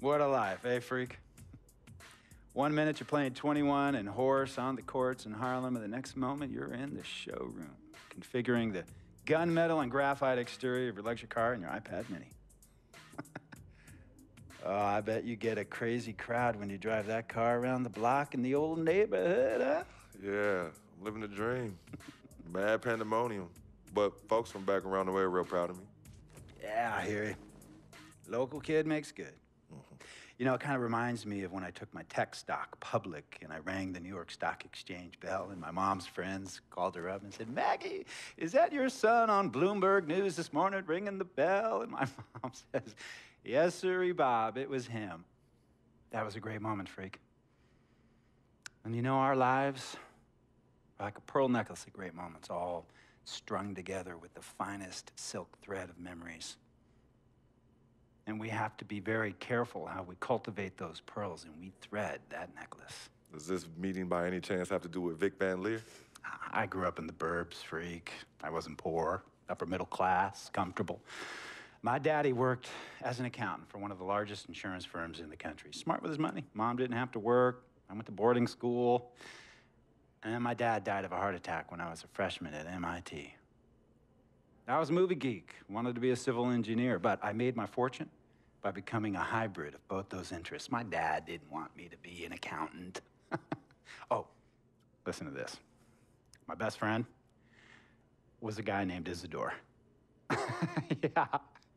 What a life, eh, freak? 1 minute you're playing 21 and horse on the courts in Harlem, and the next moment you're in the showroom, configuring the gunmetal and graphite exterior of your luxury car and your iPad mini. Oh, I bet you get a crazy crowd when you drive that car around the block in the old neighborhood, huh? Yeah, I'm living the dream. Mad pandemonium. But folks from back around the way are real proud of me. Yeah, I hear you. Local kid makes good. You know, it kind of reminds me of when I took my tech stock public and I rang the New York Stock Exchange bell and my mom's friends called her up and said, "Maggie, is that your son on Bloomberg News this morning ringing the bell?" And my mom says, "Yes, sirree, Bob, it was him." That was a great moment, freak. And you know, our lives are like a pearl necklace of great moments, all strung together with the finest silk thread of memories. And we have to be very careful how we cultivate those pearls and we thread that necklace. Does this meeting by any chance have to do with Vic Van Leer? I grew up in the burbs, freak. I wasn't poor, upper middle class, comfortable. My daddy worked as an accountant for one of the largest insurance firms in the country. Smart with his money. Mom didn't have to work. I went to boarding school. And then my dad died of a heart attack when I was a freshman at MIT. I was a movie geek, wanted to be a civil engineer, but I made my fortune by becoming a hybrid of both those interests. My dad didn't want me to be an accountant. Oh, listen to this. My best friend was a guy named Isidore. Yeah,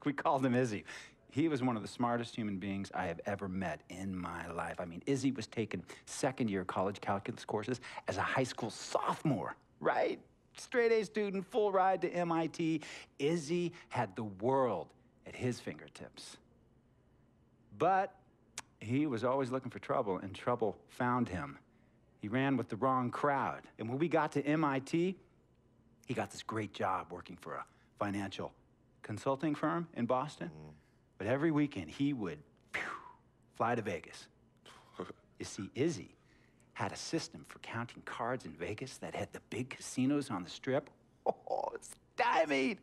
we called him Izzy. He was one of the smartest human beings I have ever met in my life. I mean, Izzy was taking second-year college calculus courses as a high school sophomore, right? Straight-A student, full ride to MIT. Izzy had the world at his fingertips. But he was always looking for trouble, and trouble found him. He ran with the wrong crowd. And when we got to MIT, he got this great job working for a financial consulting firm in Boston. But every weekend, he would fly to Vegas. You see, Izzy had a system for counting cards in Vegas that had the big casinos on the Strip. Oh, it's stymied.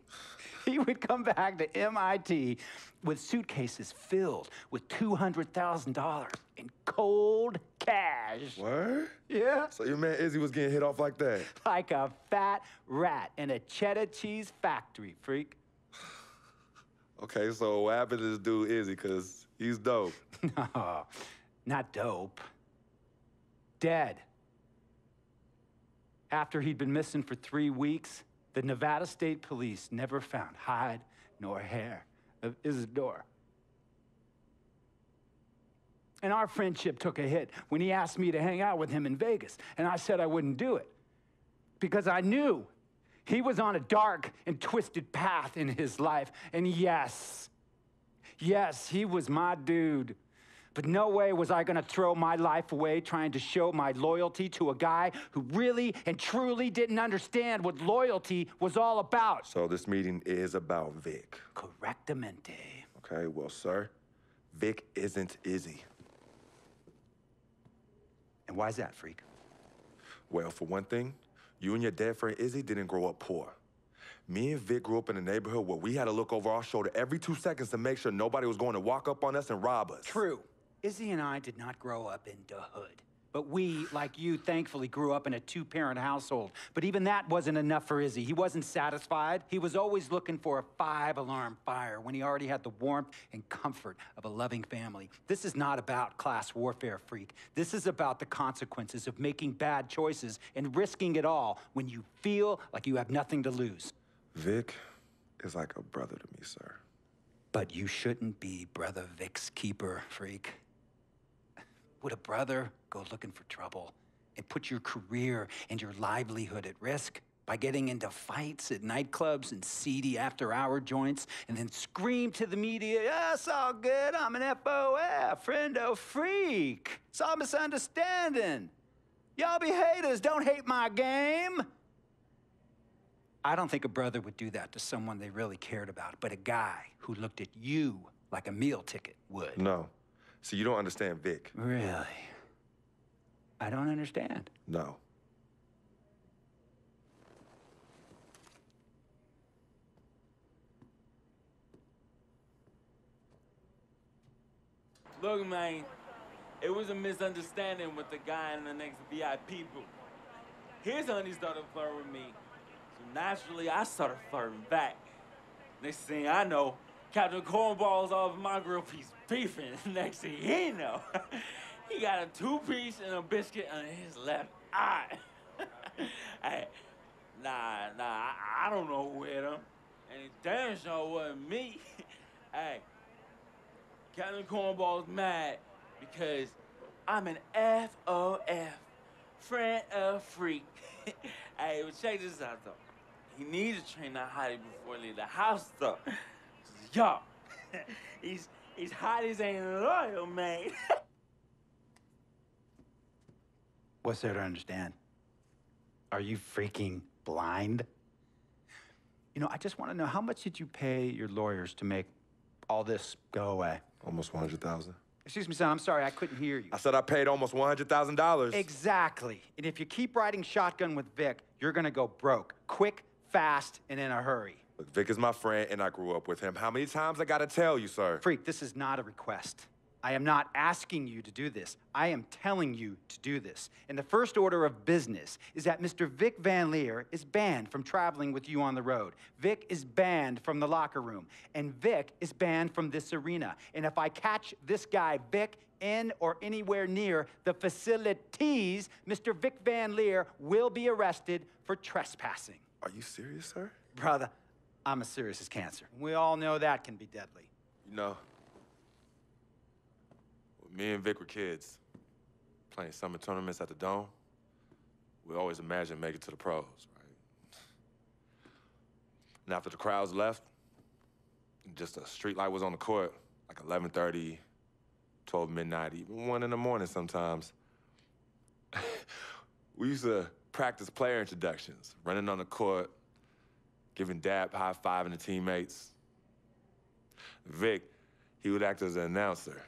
He would come back to MIT with suitcases filled with $200,000 in cold cash. What? Yeah. So your man Izzy was getting hit off like that? Like a fat rat in a cheddar cheese factory, freak. Okay, so what happened to this dude Izzy, because he's dope? No, not dope. Dead. After he'd been missing for 3 weeks, the Nevada State Police never found hide nor hair of Isidore. And our friendship took a hit when he asked me to hang out with him in Vegas, and I said I wouldn't do it because I knew he was on a dark and twisted path in his life. And yes, he was my dude. But no way was I gonna throw my life away trying to show my loyalty to a guy who really and truly didn't understand what loyalty was all about. So this meeting is about Vic. Correctamente. Okay, well, sir, Vic isn't Izzy. And why's that, freak? Well, for one thing, you and your dead friend Izzy didn't grow up poor. Me and Vic grew up in a neighborhood where we had to look over our shoulder every 2 seconds to make sure nobody was going to walk up on us and rob us. True. Izzy and I did not grow up in the hood. But we, like you, thankfully grew up in a 2-parent household. But even that wasn't enough for Izzy. He wasn't satisfied. He was always looking for a 5-alarm fire when he already had the warmth and comfort of a loving family. This is not about class warfare, freak. This is about the consequences of making bad choices and risking it all when you feel like you have nothing to lose. Vic is like a brother to me, sir. But you shouldn't be Brother Vic's keeper, freak. Would a brother go looking for trouble and put your career and your livelihood at risk by getting into fights at nightclubs and seedy after-hour joints and then scream to the media, "Yeah, it's all good, I'm an FOF, friendo freak. It's all misunderstanding. Y'all be haters, don't hate my game." I don't think a brother would do that to someone they really cared about, but a guy who looked at you like a meal ticket would. No. See, you don't understand Vic. Really? I don't understand. No. Look, man, it was a misunderstanding with the guy in the next VIP booth. His honey started flirting with me, so naturally I started flirting back. Next thing I know, Captain Cornball's off my grill piece beefing. Next thing he know, he got a 2-piece and a biscuit on his left eye. Hey, I don't know who hit him, and it damn sure wasn't me. Hey, Captain Cornball's mad because I'm an FOF, friend of freak. Hey, but check this out, though. He needs to train that hottie before he leave the house, though. Yo, he's hotties ain't loyal, man. What's there to understand? Are you freaking blind? You know, I just want to know, how much did you pay your lawyers to make all this go away? Almost $100,000. Excuse me, son, I'm sorry, I couldn't hear you. I said I paid almost $100,000. Exactly. And if you keep riding shotgun with Vic, you're gonna go broke. Quick, fast, and in a hurry. Look, Vic is my friend, and I grew up with him. How many times I gotta tell you, sir? Freak, this is not a request. I am not asking you to do this. I am telling you to do this. And the first order of business is that Mr. Vic Van Leer is banned from traveling with you on the road. Vic is banned from the locker room. And Vic is banned from this arena. And if I catch this guy, Vic, in or anywhere near the facilities, Mr. Vic Van Leer will be arrested for trespassing. Are you serious, sir? Brother, I'm as serious as cancer. We all know that can be deadly. You know, when me and Vic were kids, playing summer tournaments at the Dome, we always imagined making it to the pros, right? And after the crowds left, just a street light was on the court, like 11:30, 12 midnight, even 1 in the morning sometimes. We used to practice player introductions, running on the court, giving dap, high-fiving the teammates. Vic, he would act as an announcer.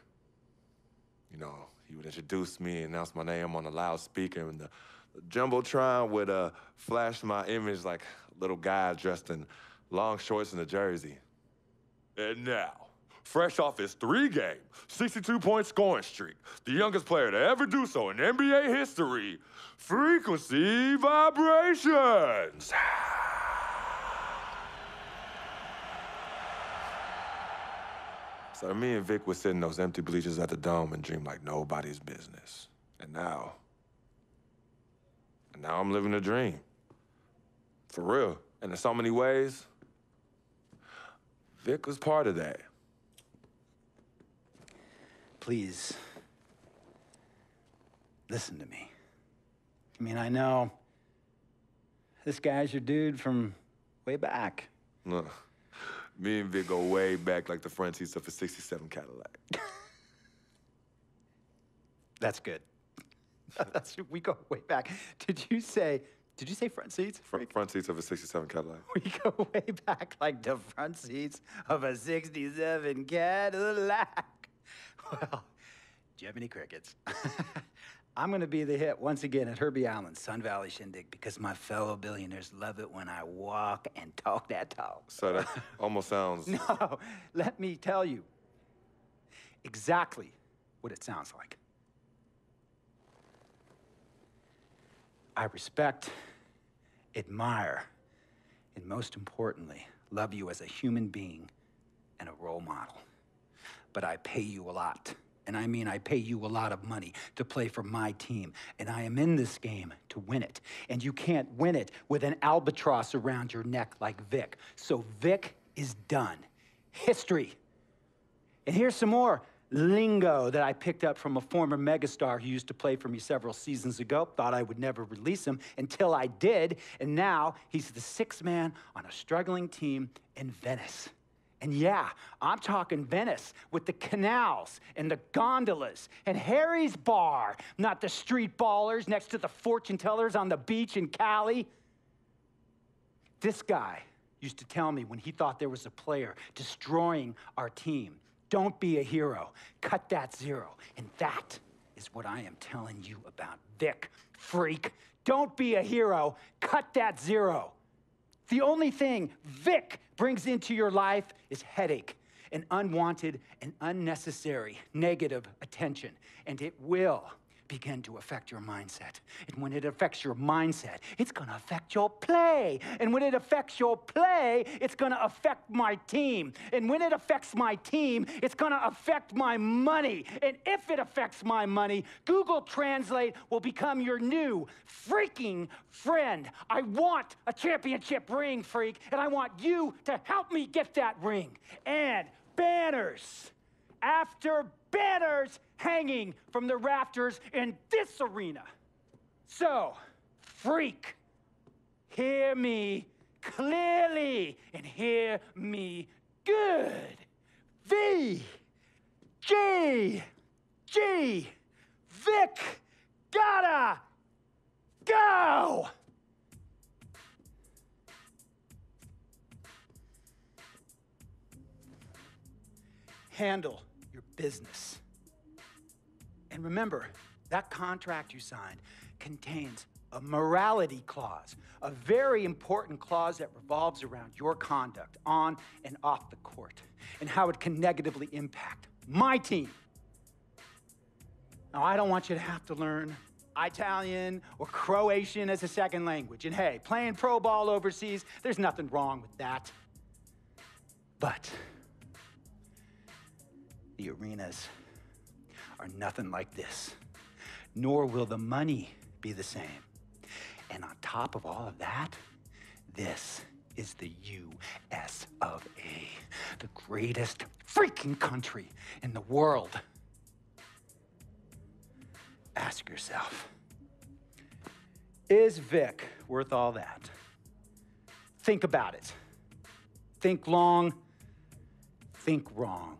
You know, he would introduce me, announce my name on a loudspeaker, and the Jumbotron would flash my image like a little guy dressed in long shorts and a jersey. And now, fresh off his 3-game, 62-point scoring streak, the youngest player to ever do so in NBA history, Frequency Vibrations. So me and Vic would sit in those empty bleachers at the Dome and dream like nobody's business. And now I'm living a dream. For real. And in so many ways, Vic was part of that. Please, listen to me. I mean, I know this guy's your dude from way back. Look, me and Vic go way back like the front seats of a '67 Cadillac. That's good. We go way back. Did you say front seats? Front seats of a '67 Cadillac. We go way back like the front seats of a '67 Cadillac. Well, do you have any crickets? I'm gonna be the hit once again at Herbie Allen's Sun Valley Shindig because my fellow billionaires love it when I walk and talk that talk. So that almost sounds... No, let me tell you exactly what it sounds like. I respect, admire, and most importantly, love you as a human being and a role model. But I pay you a lot. And I mean, I pay you a lot of money to play for my team. And I am in this game to win it. And you can't win it with an albatross around your neck like Vic. So Vic is done. History. And here's some more lingo that I picked up from a former megastar who used to play for me several seasons ago. Thought I would never release him until I did. And now he's the 6th man on a struggling team in Venice. And yeah, I'm talking Venice with the canals and the gondolas and Harry's bar, not the street ballers next to the fortune tellers on the beach in Cali. This guy used to tell me when he thought there was a player destroying our team, don't be a hero, cut that zero. And that is what I am telling you about Vic, freak. Don't be a hero, cut that zero. The only thing Vic brings into your life is headache. and unwanted and unnecessary negative attention, and it will begin to affect your mindset. And when it affects your mindset, it's gonna affect your play. And when it affects your play, it's gonna affect my team. And when it affects my team, it's gonna affect my money. And if it affects my money, Google Translate will become your new freaking friend. I want a championship ring, freak, and I want you to help me get that ring. And banners after banners hanging from the rafters in this arena. So, freak, hear me clearly and hear me good. V-G-G, Vic, gotta go! Handle your business. And remember, that contract you signed contains a morality clause, a very important clause that revolves around your conduct on and off the court, and how it can negatively impact my team. Now, I don't want you to have to learn Italian or Croatian as a second language. And hey, playing pro ball overseas, there's nothing wrong with that. But the arenas are nothing like this, nor will the money be the same. And on top of all of that, this is the US of A, the greatest freaking country in the world. Ask yourself, is Vic worth all that? Think about it. Think long, think wrong.